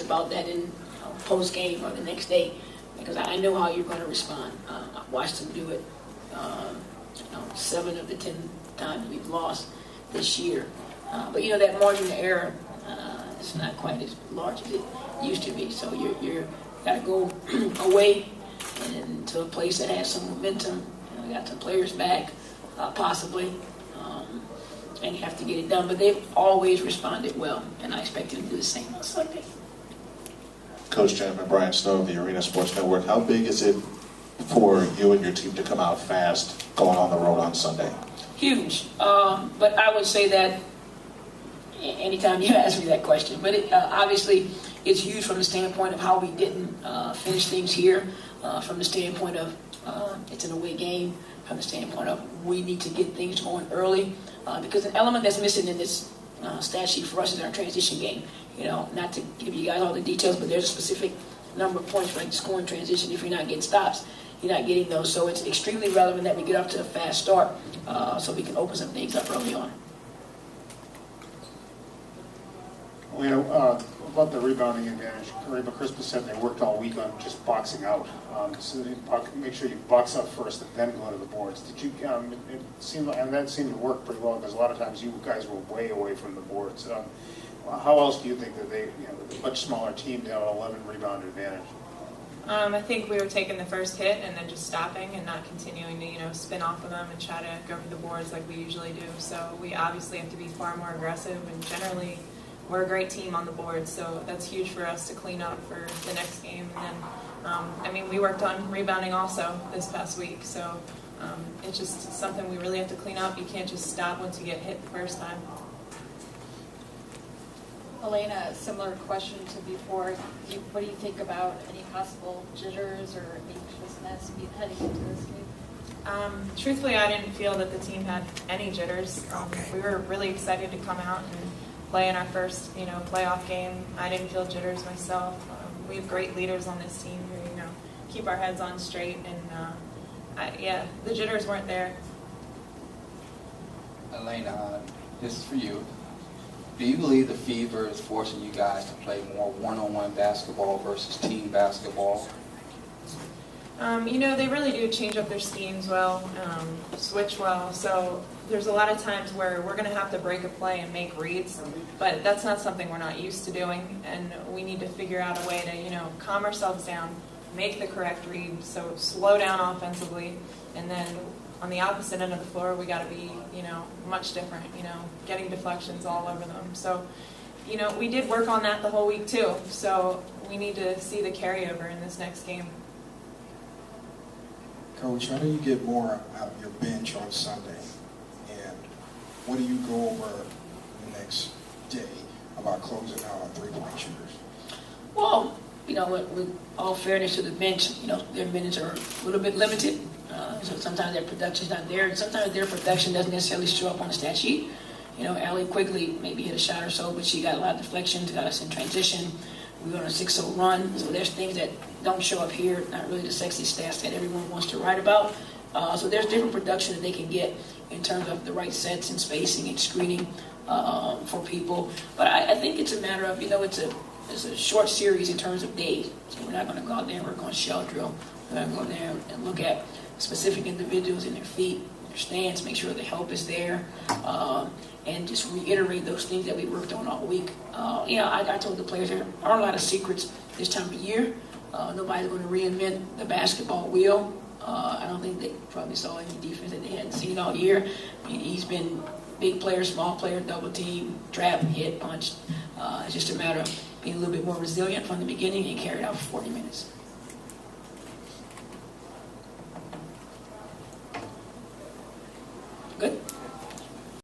about that in post game or the next day, because I know how you're going to respond. I watched them do it. 7 of the 10 times we've lost this year. But that margin of error is not quite as large as it used to be. So you're got to go away and to a place that has some momentum. We got some players back, possibly, and you have to get it done. But they've always responded well, and I expect them to do the same on Sunday. Coach Chatman, Brian Snow of the Arena Sports Network. How big is it for you and your team to come out fast going on the road on Sunday? Huge. But I would say that anytime you ask me that question. But obviously, it's huge from the standpoint of how we didn't finish things here, from the standpoint of it's an away game, from the standpoint of we need to get things going early, because an element that's missing in this stat sheet for us is our transition game. Not to give you guys all the details, but there's a specific number of points for scoring transition. If you're not getting stops, you're not getting those. So it's extremely relevant that we get up to a fast start so we can open some things up early on. About the rebounding advantage, Reba Crispus said they worked all week on just boxing out. So they make sure you box up first and then go to the boards. Did you? It seemed like, and that seemed to work pretty well, because a lot of times you guys were way away from the boards. How else do you think that they, with a much smaller team, they have an 11 rebound advantage? I think we were taking the first hit and then just stopping and not continuing to spin off of them and try to go for the boards like we usually do. So we obviously have to be far more aggressive, and generally we're a great team on the board, so that's huge for us to clean up for the next game. And then, we worked on rebounding also this past week, so it's just something we really have to clean up. You can't just stop once you get hit the first time. Elena, a similar question to before. What do you think about any possible jitters or anxiousness heading into this game? Truthfully, I didn't feel that the team had any jitters. We were really excited to come out and play in our first, playoff game. I didn't feel jitters myself. We have great leaders on this team who, keep our heads on straight, and the jitters weren't there. Elena, this is for you. Do you believe the fever is forcing you guys to play more one-on-one basketball versus team basketball? They really do change up their schemes well, switch well, so there's a lot of times where we're going to have to break a play and make reads, but that's not something we're not used to doing, and we need to figure out a way to, calm ourselves down, make the correct read, so slow down offensively, and then on the opposite end of the floor, we got to be, much different, getting deflections all over them. So, we did work on that the whole week too, so we need to see the carryover in this next game. Coach, how do you get more out of your bench on Sunday? And what do you go over the next day about closing out on three-point shooters? Well, with all fairness to the bench, their minutes are a little bit limited. So sometimes their production's not there, and sometimes their production doesn't necessarily show up on the stat sheet. Allie Quigley maybe hit a shot or so, but she got a lot of deflections, got us in transition. We were on a 6-0 run, so there's things that don't show up here, not really the sexy stats that everyone wants to write about. So there's different production that they can get in terms of the right sets and spacing and screening for people. But I think it's a matter of, it's a short series in terms of days. So we're not going to go out there and work on shell drill. We're going to go there and look at specific individuals in their feet, their stance, make sure the help is there, and just reiterate those things that we worked on all week. I told the players there are a lot of secrets this time of year. Nobody's going to reinvent the basketball wheel. I don't think they probably saw any defense that they hadn't seen all year. He's been big player, small player, double team, trap, hit, punch. It's just a matter of being a little bit more resilient from the beginning and carry it out for 40 minutes.